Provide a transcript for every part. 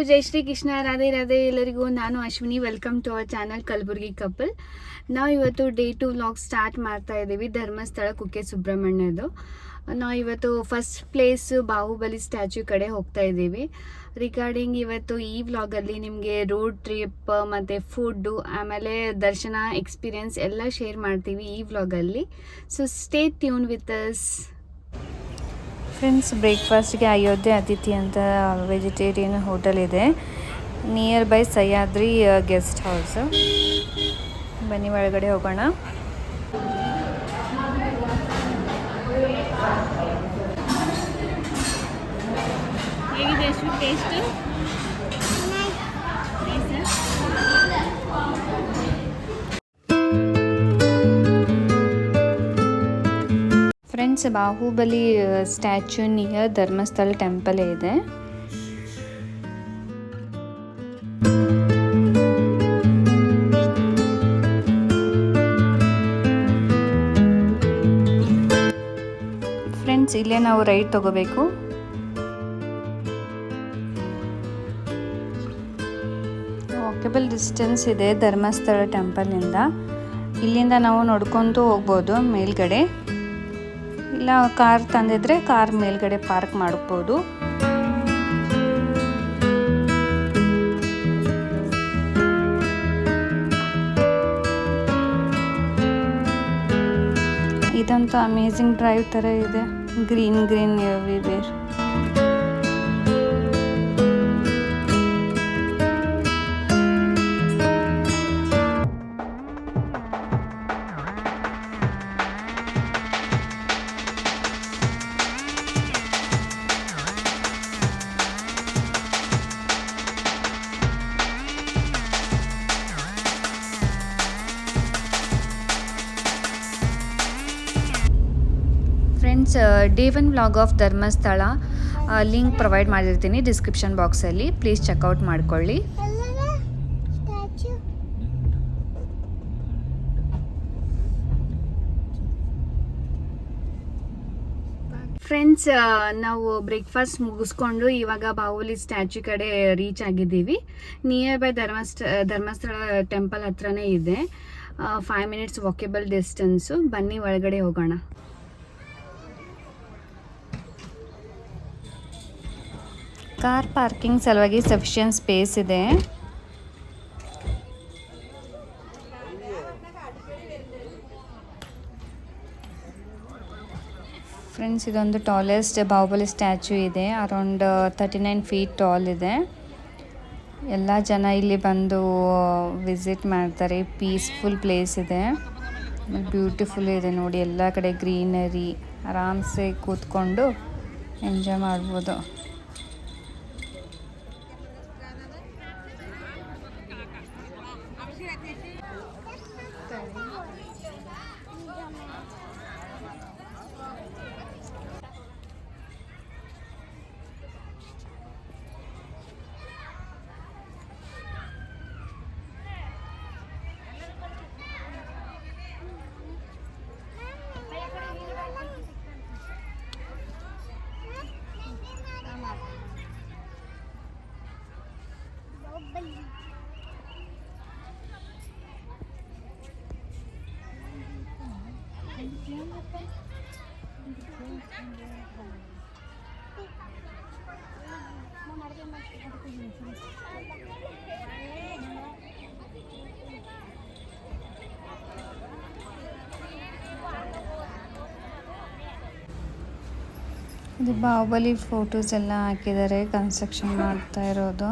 ಜೈ ಶ್ರೀ ಕೃಷ್ಣ, ರಾಧೆ ರಾಧೆ ಎಲ್ಲರಿಗೂ. ನಾನು Ashwini. Welcome to our channel Kalaburagi couple. ನಾವು ಇವತ್ತು ಡೇ 2 ವ್ಲಾಗ್ ಸ್ಟಾರ್ಟ್ ಮಾಡ್ತಾ ಇದ್ದೀವಿ. ಧರ್ಮಸ್ಥಳ ಕುಕ್ಕೆ ಸುಬ್ರಹ್ಮಣ್ಯದು. ನಾವು ಇವತ್ತು ಫಸ್ಟ್ ಪ್ಲೇಸ್ ಬಾಹುಬಲಿ ಸ್ಟ್ಯಾಚ್ಯೂ ಕಡೆ ಹೋಗ್ತಾ ಇದ್ದೀವಿ. ರಿಗಾರ್ಡಿಂಗ್ ಇವತ್ತು ಈ ವ್ಲಾಗಲ್ಲಿ ನಿಮಗೆ ರೋಡ್ ಟ್ರಿಪ್ ಮತ್ತು ಫುಡ್ಡು ಆಮೇಲೆ ದರ್ಶನ ಎಕ್ಸ್ಪೀರಿಯನ್ಸ್ ಎಲ್ಲ ಶೇರ್ ಮಾಡ್ತೀವಿ ಈ ವ್ಲಾಗಲ್ಲಿ. So stay tuned with us. Friends, ಬ್ರೇಕ್ಫಾಸ್ಟ್ಗೆ ಅಯೋಧ್ಯೆ ಅತಿಥಿ ಅಂತ ವೆಜಿಟೇರಿಯನ್ ಹೋಟೆಲ್ ಇದೆ. Nearby Sahyadri guest house. ಬನ್ನಿ ಒಳಗಡೆ ಹೋಗೋಣ. ಹೇಗಿದೆ ಅಷ್ಟು taste? Friends, Bahubali statue near Dharmasthala temple ಇದೆ. ಫ್ರೆಂಡ್ಸ್, ಇಲ್ಲೇ ನಾವು ರೈಟ್ ತಗೋಬೇಕು. ವಾಕಬಲ್ ಡಿಸ್ಟೆನ್ಸ್ ಇದೆ ಧರ್ಮಸ್ಥಳ ಟೆಂಪಲ್ನಿಂದ. ಇಲ್ಲಿಂದ ನಾವು ನೋಡ್ಕೊಂಡು ಹೋಗ್ಬೋದು ಮೇಲ್ಗಡೆ. ಇಲ್ಲ ಕಾರ್ ತಂದಿದ್ರೆ ಕಾರ್ ಮೇಲ್ಗಡೆ ಪಾರ್ಕ್ ಮಾಡ್ಬೋದು. ಇದಂತೂ ಅಮೇಝಿಂಗ್ ಡ್ರೈವ್ ಥರ ಇದೆ. Green everywhere. Friends, day 1 vlog of Dharmasthala link provide ಮಾಡಿರ್ತೀನಿ ಡಿಸ್ಕ್ರಿಪ್ಷನ್ ಬಾಕ್ಸಲ್ಲಿ. ಪ್ಲೀಸ್ ಚೆಕ್ಔಟ್ ಮಾಡ್ಕೊಳ್ಳಿ. ಫ್ರೆಂಡ್ಸ್, ನಾವು ಬ್ರೇಕ್ಫಾಸ್ಟ್ ಮುಗಿಸ್ಕೊಂಡು ಇವಾಗ ಬಾಹುಬಲಿ ಸ್ಟ್ಯಾಚ್ಯೂ ಕಡೆ ರೀಚ್ ಆಗಿದ್ದೀವಿ. ನಿಯರ್ ಬೈ ಧರ್ಮಸ್ಥಳ ಟೆಂಪಲ್ ಹತ್ರನೇ ಇದೆ. 5 minutes ವಾಕೇಬಲ್ ಡಿಸ್ಟೆನ್ಸು. ಬನ್ನಿ ಒಳಗಡೆ ಹೋಗೋಣ. ಕಾರ್ ಪಾರ್ಕಿಂಗ್ ಸಲುವಾಗಿ ಸಫಿಷಿಯಂಟ್ ಸ್ಪೇಸ್ ಇದೆ. ಫ್ರೆಂಡ್ಸ್, ಇದೊಂದು ಟಾಲೆಸ್ಟ್ ಬಾಹುಬಲಿ ಸ್ಟ್ಯಾಚ್ಯೂ ಇದೆ. ಅರೌಂಡ್ 39 feet ಟಾಲ್ ಇದೆ. ಎಲ್ಲ ಜನ ಇಲ್ಲಿ ಬಂದು ವಿಸಿಟ್ ಮಾಡ್ತಾರೆ. ಪೀಸ್ಫುಲ್ ಪ್ಲೇಸ್ ಇದೆ. ಬ್ಯೂಟಿಫುಲ್ ಇದೆ ನೋಡಿ. ಎಲ್ಲ ಕಡೆ ಗ್ರೀನರಿ. ಆರಾಮ್ಸೆ ಕೂತ್ಕೊಂಡು ಎಂಜಾಯ್ ಮಾಡ್ಬೋದು. ಇದು ಬಾಹುಬಲಿ ಫೋಟೋಸ್ ಎಲ್ಲ ಹಾಕಿದ್ದಾರೆ. ಕನ್ಸ್ಟ್ರಕ್ಷನ್ ಮಾಡ್ತಾ ಇರೋದು.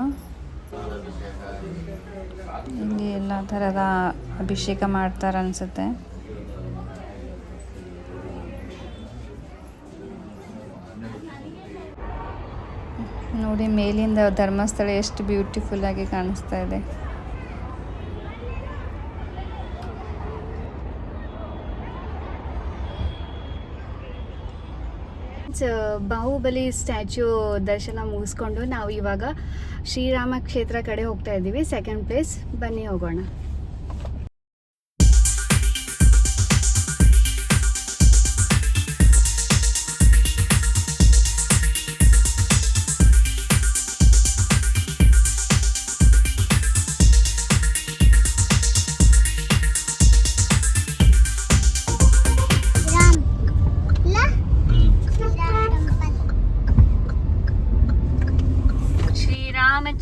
ಇಲ್ಲಿ ಎಲ್ಲ ಥರದ ಅಭಿಷೇಕ ಮಾಡ್ತಾರೆ ಅನ್ಸುತ್ತೆ. ನೋಡಿ, ಮೇಲಿಂದ ಧರ್ಮಸ್ಥಳ ಎಷ್ಟು ಬ್ಯೂಟಿಫುಲ್ ಆಗಿ ಕಾಣಿಸ್ತಾ ಇದೆ. ಬಾಹುಬಲಿ ಸ್ಟ್ಯಾಚ್ಯೂ ದರ್ಶನ ಮುಗಿಸ್ಕೊಂಡು ನಾವು ಇವಾಗ ಶ್ರೀರಾಮ ಕ್ಷೇತ್ರ ಕಡೆ ಹೋಗ್ತಾ ಇದ್ದೀವಿ. 2nd place. ಬನ್ನಿ ಹೋಗೋಣ.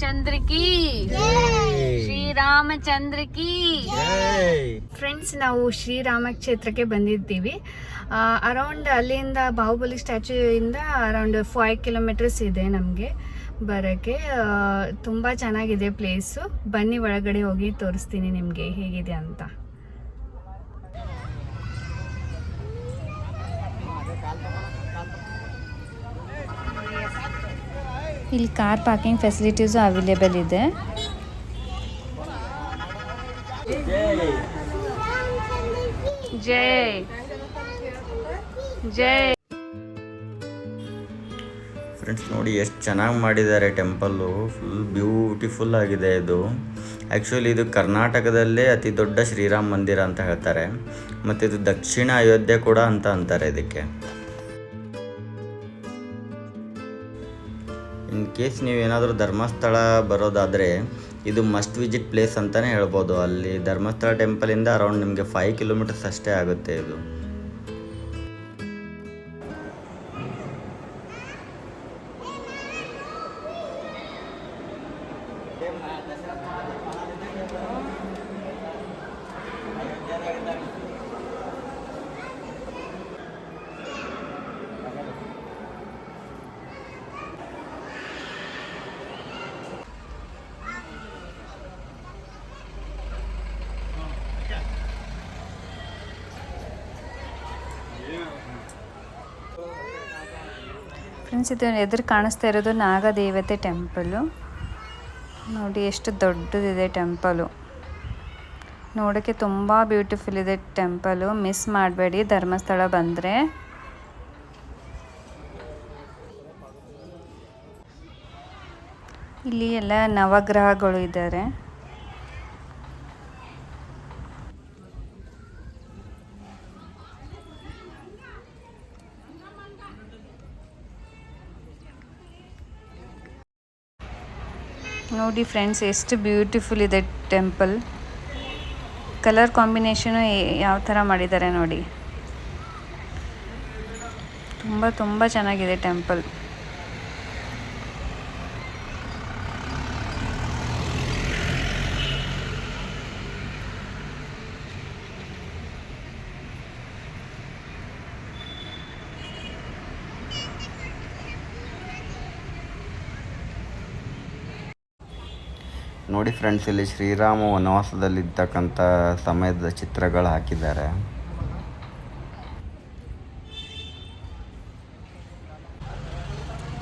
ಶ್ರೀರಾಮಚಂದ್ರ ಕಿ ಶ್ರೀರಾಮಚಂದ್ರ ಕಿ. ಫ್ರೆಂಡ್ಸ್, ನಾವು ಶ್ರೀರಾಮ ಕ್ಷೇತ್ರಕ್ಕೆ ಬಂದಿದ್ದೀವಿ. ಅರೌಂಡ್ ಅಲ್ಲಿಂದ ಬಾಹುಬಲಿ ಸ್ಟ್ಯಾಚ್ಯೂ ಇಂದ ಅರೌಂಡ್ 5 ಕಿಲೋಮೀಟರ್ಸ್ ಇದೆ ನಮಗೆ ಬರೋಕ್ಕೆ. ತುಂಬ ಚೆನ್ನಾಗಿದೆ ಪ್ಲೇಸು. ಬನ್ನಿ ಒಳಗಡೆ ಹೋಗಿ ತೋರಿಸ್ತೀನಿ ನಿಮಗೆ ಹೇಗಿದೆ ಅಂತ. ಇಲ್ಲಿ ಕಾರ್ ಪಾರ್ಕಿಂಗ್ ಫೆಸಿಲಿಟೀಸು ಅವೈಲೇಬಲ್ ಇದೆ. ಜೈ ಜೈ. ಫ್ರೆಂಡ್ಸ್ ನೋಡಿ ಎಷ್ಟು ಚೆನ್ನಾಗಿ ಮಾಡಿದ್ದಾರೆ ಟೆಂಪಲ್ಲು. ಫುಲ್ ಬ್ಯೂಟಿಫುಲ್ ಆಗಿದೆ ಇದು. ಆ್ಯಕ್ಚುಲಿ ಇದು ಕರ್ನಾಟಕದಲ್ಲೇ ಅತಿ ದೊಡ್ಡ ಶ್ರೀರಾಮ ಮಂದಿರ ಅಂತ ಹೇಳ್ತಾರೆ. ಮತ್ತು ಇದು ದಕ್ಷಿಣ ಅಯೋಧ್ಯೆ ಕೂಡ ಅಂತ ಅಂತಾರೆ ಇದಕ್ಕೆ. ಇನ್ ಕೇಸ್ ನೀವೇನಾದರೂ ಧರ್ಮಸ್ಥಳ ಬರೋದಾದರೆ ಇದು ಮಸ್ಟ್ ವಿಸಿಟ್ ಪ್ಲೇಸ್ ಅಂತಲೇ ಹೇಳ್ಬೋದು. ಅಲ್ಲಿ ಧರ್ಮಸ್ಥಳ ಟೆಂಪಲಿಂದ ಅರೌಂಡ್ ನಿಮಗೆ 5 ಕಿಲೋಮೀಟರ್ಸ್ ಅಷ್ಟೇ ಆಗುತ್ತೆ ಇದು. ಫ್ರೆಂಡ್ಸ್, ಇದು ಎದುರು ಕಾಣಿಸ್ತಾ ಇರೋದು ನಾಗದೇವತೆ ಟೆಂಪಲು. ನೋಡಿ ಎಷ್ಟು ದೊಡ್ಡದಿದೆ ಟೆಂಪಲು. ನೋಡೋಕ್ಕೆ ತುಂಬ ಬ್ಯೂಟಿಫುಲ್ ಇದೆ ಟೆಂಪಲು. ಮಿಸ್ ಮಾಡಬೇಡಿ ಧರ್ಮಸ್ಥಳ ಬಂದರೆ. ಇಲ್ಲಿ ಎಲ್ಲ ನವಗ್ರಹಗಳು ಇದ್ದಾರೆ. ನೋಡಿ ಫ್ರೆಂಡ್ಸ್, ಎಷ್ಟು ಬ್ಯೂಟಿಫುಲ್ ಇದೆ ಟೆಂಪಲ್. ಕಲರ್ ಕಾಂಬಿನೇಷನು ಯಾವ ಥರ ಮಾಡಿದ್ದಾರೆ ನೋಡಿ. ತುಂಬ ಚೆನ್ನಾಗಿದೆ ಟೆಂಪಲ್. ನೋಡಿ ಫ್ರೆಂಡ್ಸ್, ಇಲ್ಲಿ ಶ್ರೀರಾಮ ವನವಾಸದಲ್ಲಿರ್ತಕ್ಕಂಥ ಸಮಯದ ಚಿತ್ರಗಳು ಹಾಕಿದ್ದಾರೆ.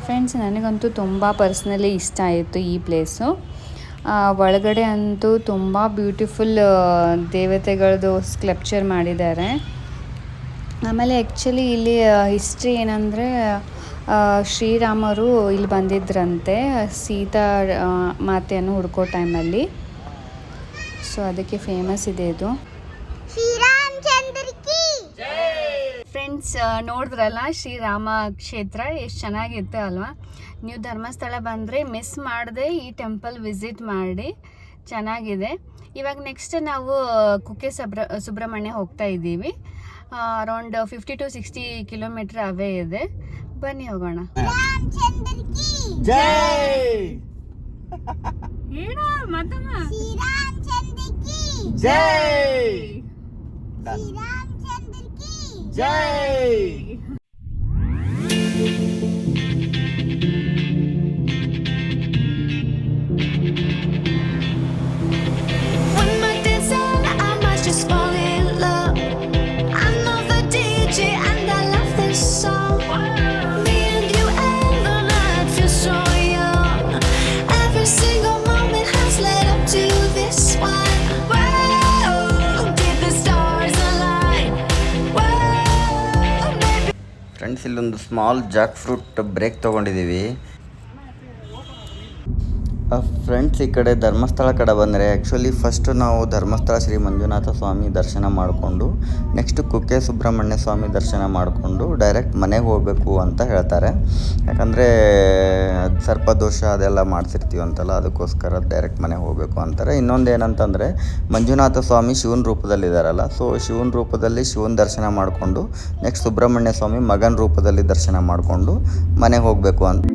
ಫ್ರೆಂಡ್ಸ್, ನನಗಂತೂ ತುಂಬ ಪರ್ಸ್ನಲಿ ಇಷ್ಟ ಆಯಿತು ಈ ಪ್ಲೇಸು. ಒಳಗಡೆ ಅಂತೂ ತುಂಬ ಬ್ಯೂಟಿಫುಲ್ ದೇವತೆಗಳದ್ದು ಸ್ಕಲ್ಪ್ಚರ್ ಮಾಡಿದ್ದಾರೆ. ಆಮೇಲೆ ಆ್ಯಕ್ಚುಲಿ ಇಲ್ಲಿ ಹಿಸ್ಟ್ರಿ ಏನಂದರೆ, ಶ್ರೀರಾಮರು ಇಲ್ಲಿ ಬಂದಿದ್ರಂತೆ ಸೀತಾ ಮಾತೆಯನ್ನು ಹುಡ್ಕೋ ಟೈಮಲ್ಲಿ. ಸೊ ಅದಕ್ಕೆ ಫೇಮಸ್ ಇದೆ ಇದು. ಫ್ರೆಂಡ್ಸ್, ನೋಡಿದ್ರಲ್ಲ ಶ್ರೀರಾಮ ಕ್ಷೇತ್ರ ಎಷ್ಟು ಚೆನ್ನಾಗಿರುತ್ತೆ ಅಲ್ವಾ. ನೀವು ಧರ್ಮಸ್ಥಳ ಬಂದರೆ ಮಿಸ್ ಮಾಡದೆ ಈ ಟೆಂಪಲ್ ವಿಸಿಟ್ ಮಾಡಿ. ಚೆನ್ನಾಗಿದೆ. ಇವಾಗ ನೆಕ್ಸ್ಟ್ ನಾವು ಕುಕ್ಕೆ ಸುಬ್ರಹ್ಮಣ್ಯ ಹೋಗ್ತಾ ಇದ್ದೀವಿ. ಅರೌಂಡ್ 50 to 60 ಕಿಲೋಮೀಟರ್ ಅವೇ ಇದೆ. ಬನ್ನಿ ಹೋಗೋಣ. ಫ್ರೆಂಡ್ಸ್, ಇಲ್ಲೊಂದು ಸ್ಮಾಲ್ ಜಾಕ್ ಫ್ರೂಟ್ ಬ್ರೇಕ್ ತೊಗೊಂಡಿದ್ದೀವಿ. ಫ್ರೆಂಡ್ಸ್, ಈ ಕಡೆ ಧರ್ಮಸ್ಥಳ ಕಡೆ ಬಂದರೆ ಆ್ಯಕ್ಚುಲಿ ಫಸ್ಟು ನಾವು ಧರ್ಮಸ್ಥಳ ಶ್ರೀ ಮಂಜುನಾಥ ಸ್ವಾಮಿ ದರ್ಶನ ಮಾಡಿಕೊಂಡು ನೆಕ್ಸ್ಟ್ ಕುಕ್ಕೆ ಸುಬ್ರಹ್ಮಣ್ಯ ಸ್ವಾಮಿ ದರ್ಶನ ಮಾಡಿಕೊಂಡು ಡೈರೆಕ್ಟ್ ಮನೆಗೆ ಹೋಗಬೇಕು ಅಂತ ಹೇಳ್ತಾರೆ. ಯಾಕಂದರೆ ಸರ್ಪದೋಷ ಅದೆಲ್ಲ ಮಾಡಿಸಿರ್ತೀವಿ ಅಂತಲ್ಲ, ಅದಕ್ಕೋಸ್ಕರ ಡೈರೆಕ್ಟ್ ಮನೆಗೆ ಹೋಗಬೇಕು ಅಂತಾರೆ. ಇನ್ನೊಂದು ಏನಂತಂದರೆ, ಮಂಜುನಾಥ ಸ್ವಾಮಿ ಶಿವನ ರೂಪದಲ್ಲಿದ್ದಾರಲ್ಲ, ಸೊ ಶಿವನ ರೂಪದಲ್ಲಿ ಶಿವನ ದರ್ಶನ ಮಾಡಿಕೊಂಡು ನೆಕ್ಸ್ಟ್ ಸುಬ್ರಹ್ಮಣ್ಯ ಸ್ವಾಮಿ ಮಗನ ರೂಪದಲ್ಲಿ ದರ್ಶನ ಮಾಡಿಕೊಂಡು ಮನೆಗೆ ಹೋಗಬೇಕು ಅಂತ.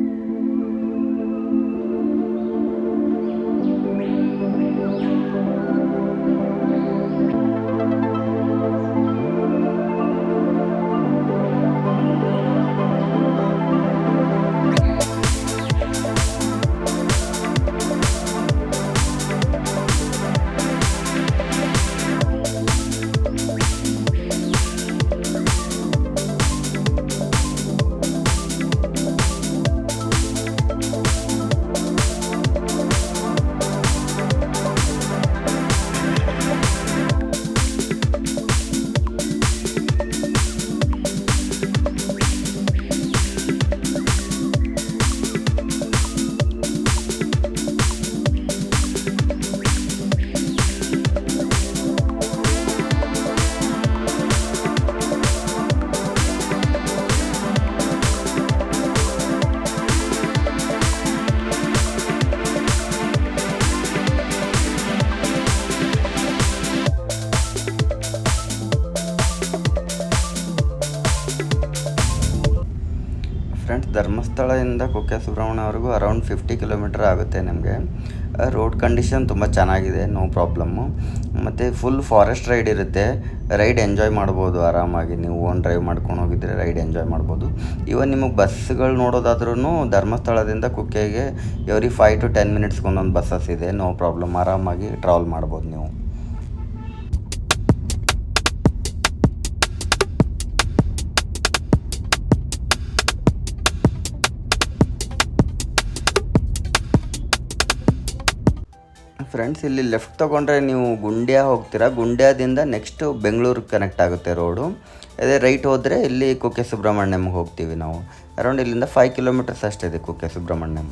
ಫ್ರೆಂಡ್ಸ್, ಧರ್ಮಸ್ಥಳದಿಂದ ಕುಕ್ಕೆ ಸುಬ್ರಹ್ಮಣ್ಯವರೆಗೂ ಅರೌಂಡ್ 50 ಕಿಲೋಮೀಟರ್ ಆಗುತ್ತೆ ನಿಮಗೆ. ರೋಡ್ ಕಂಡೀಷನ್ ತುಂಬ ಚೆನ್ನಾಗಿದೆ, ನೋ ಪ್ರಾಬ್ಲಮ್ಮು. ಮತ್ತು ಫುಲ್ ಫಾರೆಸ್ಟ್ ರೈಡ್ ಇರುತ್ತೆ. ರೈಡ್ ಎಂಜಾಯ್ ಮಾಡ್ಬೋದು ಆರಾಮಾಗಿ. ನೀವು ಓನ್ ಡ್ರೈವ್ ಮಾಡ್ಕೊಂಡು ಹೋಗಿದ್ರೆ ರೈಡ್ ಎಂಜಾಯ್ ಮಾಡ್ಬೋದು. ಇವನ್ ನಿಮಗೆ ಬಸ್ಗಳು ನೋಡೋದಾದ್ರೂ ಧರ್ಮಸ್ಥಳದಿಂದ ಕುಕ್ಕೆಗೆ ಎವ್ರಿ 5 to 10 ಮಿನಿಟ್ಸ್ಗೆ ಒಂದೊಂದು ಬಸ್ಸಸ್ ಇದೆ. ನೋ ಪ್ರಾಬ್ಲಮ್, ಆರಾಮಾಗಿ ಟ್ರಾವೆಲ್ ಮಾಡ್ಬೋದು ನೀವು. ಫ್ರೆಂಡ್ಸ್, ಇಲ್ಲಿ ಲೆಫ್ಟ್ ತೊಗೊಂಡ್ರೆ ನೀವು ಗುಂಡ್ಯಾ ಹೋಗ್ತೀರಾ. ಗುಂಡ್ಯಾದಿಂದ ನೆಕ್ಸ್ಟು ಬೆಂಗಳೂರು ಕನೆಕ್ಟ್ ಆಗುತ್ತೆ ರೋಡು. ಅದೇ ರೈಟ್ ಹೋದರೆ ಇಲ್ಲಿ ಕುಕ್ಕೆ ಸುಬ್ರಹ್ಮಣ್ಯಮ್ಗೆ ಹೋಗ್ತೀವಿ ನಾವು. ಅರೌಂಡ್ ಇಲ್ಲಿಂದ 5 ಕಿಲೋಮೀಟರ್ಸ್ ಅಷ್ಟೇ ಇದೆ ಕುಕ್ಕೆ ಸುಬ್ರಹ್ಮಣ್ಯಂ.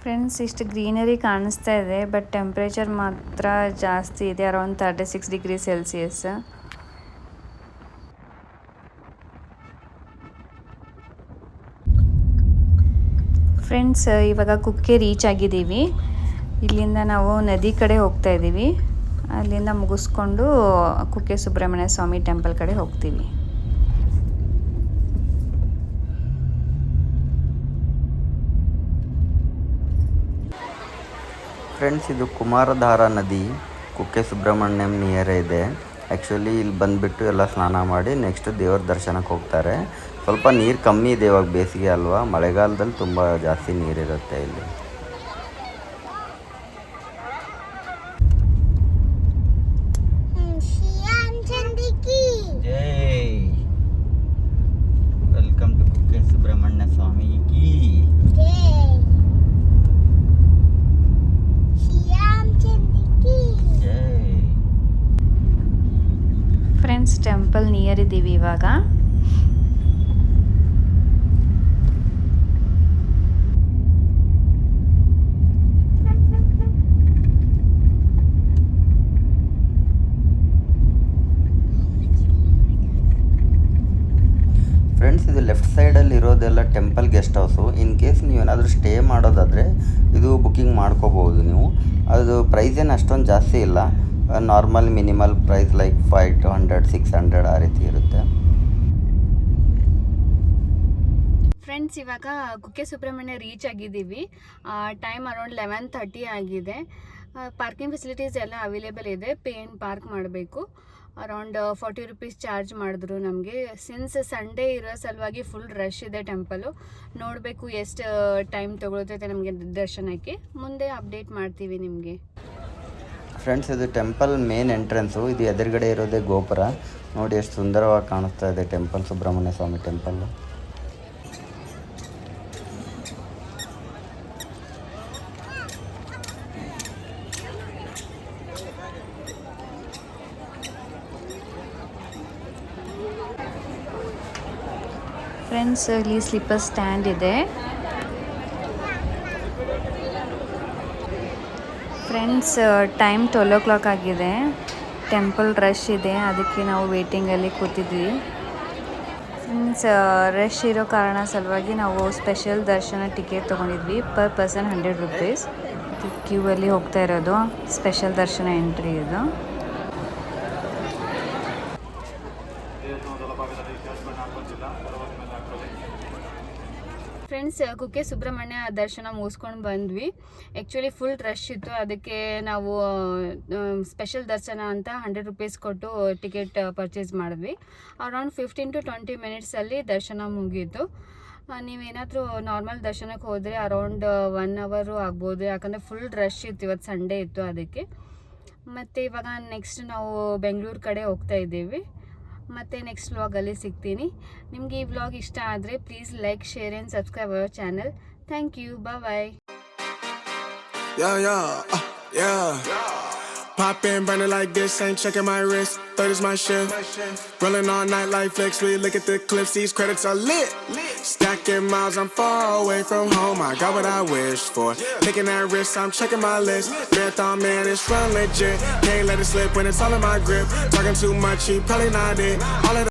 ಫ್ರೆಂಡ್ಸ್, ಇಷ್ಟು ಗ್ರೀನರಿ ಕಾಣಿಸ್ತಾ ಇದೆ, ಬಟ್ ಟೆಂಪ್ರೇಚರ್ ಮಾತ್ರ ಜಾಸ್ತಿ ಇದೆ, ಅರೌಂಡ್ 36 ಡಿಗ್ರಿ ಸೆಲ್ಸಿಯಸ್. ಫ್ರೆಂಡ್ಸ್, ಇವಾಗ ಕುಕ್ಕೆ ರೀಚ್ ಆಗಿದ್ದೀವಿ. ಇಲ್ಲಿಂದ ನಾವು ನದಿ ಕಡೆ ಹೋಗ್ತಾ ಇದ್ದೀವಿ. ಅಲ್ಲಿಂದ ಮುಗಿಸ್ಕೊಂಡು ಕುಕ್ಕೆ ಸುಬ್ರಹ್ಮಣ್ಯ ಸ್ವಾಮಿ ಟೆಂಪಲ್ ಕಡೆ ಹೋಗ್ತೀವಿ. ಫ್ರೆಂಡ್ಸ್, ಇದು ಕುಮಾರಧಾರಾ ನದಿ ಕುಕ್ಕೆ ಸುಬ್ರಹ್ಮಣ್ಯಂ ನಿಯರೇ ಇದೆ. ಆ್ಯಕ್ಚುಲಿ ಇಲ್ಲಿ ಬಂದುಬಿಟ್ಟು ಎಲ್ಲ ಸ್ನಾನ ಮಾಡಿ ನೆಕ್ಸ್ಟ್ ದೇವ್ರ ದರ್ಶನಕ್ಕೆ ಹೋಗ್ತಾರೆ. ಸ್ವಲ್ಪ ನೀರು ಕಮ್ಮಿ ಇದೆ, ಇವಾಗ ಬೇಸಿಗೆ ಅಲ್ವಾ. ಮಳೆಗಾಲದಲ್ಲಿ ತುಂಬ ಜಾಸ್ತಿ ನೀರಿರುತ್ತೆ ಇಲ್ಲಿ. ವೆಲ್ಕಮ್ ಟು ಕುಕ್ಕೆ ಸುಬ್ರಹ್ಮಣ್ಯ ಸ್ವಾಮಿ ಕೀ. ಫ್ರೆಂಡ್ಸ್, ಟೆಂಪಲ್ ನಿಯರ್ ಇದ್ದೀವಿ ಇವಾಗ. ಫ್ರೆಂಡ್ಸ್, ಇದು ಲೆಫ್ಟ್ ಸೈಡಲ್ಲಿ ಇರೋದೆಲ್ಲ temple guest house. In case ನೀವೇನಾದರೂ ಸ್ಟೇ ಮಾಡೋದಾದರೆ ಇದು ಬುಕ್ಕಿಂಗ್ ಮಾಡ್ಕೋಬೋದು ನೀವು. ಅದು ಪ್ರೈಸ್ ಏನು ಅಷ್ಟೊಂದು ಜಾಸ್ತಿ ಇಲ್ಲ. Normal minimal price like 5 to 100, 600 ಆ ರೀತಿ ಇರುತ್ತೆ. ಫ್ರೆಂಡ್ಸ್, ಇವಾಗ ಕುಕ್ಕೆ ಸುಬ್ರಹ್ಮಣ್ಯ ರೀಚ್ ಆಗಿದ್ದೀವಿ. ಟೈಮ್ ಅರೌಂಡ್ 11:30 ಆಗಿದೆ. ಪಾರ್ಕಿಂಗ್ ಫೆಸಿಲಿಟೀಸ್ ಎಲ್ಲ ಅವೈಲೇಬಲ್ ಇದೆ. ಪೇ ಆ್ಯಂಡ್ ಪಾರ್ಕ್ ಮಾಡಬೇಕು. ಅರೌಂಡ್ 40 ರುಪೀಸ್ ಚಾರ್ಜ್ ಮಾಡಿದ್ರು ನಮಗೆ. ಸಿನ್ಸ್ ಸಂಡೇ ಇರೋ ಸಲುವಾಗಿ ಫುಲ್ ರಶ್ ಇದೆ ಟೆಂಪಲು. ನೋಡಬೇಕು ಎಷ್ಟು ಟೈಮ್ ತೊಗೊಳ್ತೈತೆ ನಮಗೆ ದರ್ಶನಕ್ಕೆ. ಮುಂದೆ ಅಪ್ಡೇಟ್ ಮಾಡ್ತೀವಿ ನಿಮಗೆ. ಫ್ರೆಂಡ್ಸ್, ಇದು ಟೆಂಪಲ್ ಮೇನ್ ಎಂಟ್ರೆನ್ಸು. ಇದು ಎದುರುಗಡೆ ಇರೋದೇ ಗೋಪುರ. ನೋಡಿ ಎಷ್ಟು ಸುಂದರವಾಗಿ ಕಾಣಿಸ್ತಾ ಇದೆ ಟೆಂಪಲ್, ಸುಬ್ರಹ್ಮಣ್ಯ ಸ್ವಾಮಿ ಟೆಂಪಲ್ಲು. ಫ್ರೆಂಡ್ಸ್, ಇಲ್ಲಿ ಸ್ಲಿಪ್ಪರ್ ಸ್ಟ್ಯಾಂಡ್ ಇದೆ. ಫ್ರೆಂಡ್ಸ್, ಟೈಮ್ 12 o'clock ಆಗಿದೆ. ಟೆಂಪಲ್ ರಶ್ ಇದೆ, ಅದಕ್ಕೆ ನಾವು ವೇಟಿಂಗಲ್ಲಿ ಕೂತಿದ್ವಿ. ಫ್ರೆಂಡ್ಸ್, ರಶ್ ಇರೋ ಕಾರಣ ಸಲುವಾಗಿ ನಾವು ಸ್ಪೆಷಲ್ ದರ್ಶನ ಟಿಕೆಟ್ ತೊಗೊಂಡಿದ್ವಿ. Per person 100 rupees. ಕ್ಯೂ ಅಲ್ಲಿ ಹೋಗ್ತಾ ಇರೋದು ಸ್ಪೆಷಲ್ ದರ್ಶನ ಎಂಟ್ರಿ ಇದು. ಫ್ರೆಂಡ್ಸ್, ಕುಕ್ಕೆ ಸುಬ್ರಹ್ಮಣ್ಯ ದರ್ಶನ ಮುಗಿಸ್ಕೊಂಡು ಬಂದ್ವಿ. ಆ್ಯಕ್ಚುಲಿ ಫುಲ್ ರಶ್ ಇತ್ತು, ಅದಕ್ಕೆ ನಾವು ಸ್ಪೆಷಲ್ ದರ್ಶನ ಅಂತ 100 ರುಪೀಸ್ ಕೊಟ್ಟು ಟಿಕೆಟ್ ಪರ್ಚೇಸ್ ಮಾಡಿದ್ವಿ. ಅರೌಂಡ್ 15 to 20 ಮಿನಿಟ್ಸಲ್ಲಿ ದರ್ಶನ ಮುಗೀತು. ನೀವೇನಾದರೂ ನಾರ್ಮಲ್ ದರ್ಶನಕ್ಕೆ ಹೋದರೆ ಅರೌಂಡ್ 1 hour ಆಗ್ಬೋದು, ಯಾಕಂದರೆ ಫುಲ್ ರಶ್ ಇತ್ತು. ಇವತ್ತು ಸಂಡೇ ಇತ್ತು ಅದಕ್ಕೆ. ಮತ್ತು ಇವಾಗ ನೆಕ್ಸ್ಟ್ ನಾವು ಬೆಂಗಳೂರು ಕಡೆ ಹೋಗ್ತಾ ಇದ್ದೀವಿ. ಮತ್ತು ನೆಕ್ಸ್ಟ್ ವ್ಲಾಗಲ್ಲಿ ಸಿಗ್ತೀನಿ. ನಿಮಗೆ ಈ ವ್ಲಾಗ್ ಇಷ್ಟ ಆದರೆ please like, share and subscribe our channel. Thank you. Bye. Pop in, burning like this, ain't checking my wrist. Third is my shift. Rolling all night like flex. We look at the clips, these credits are lit. Stacking miles, I'm far away from home. I got what I wished for. Taking that risk, I'm checking my list. Marathon man, it's run legit. Can't let it slip when it's all in my grip. Talking too much, he probably not it. All of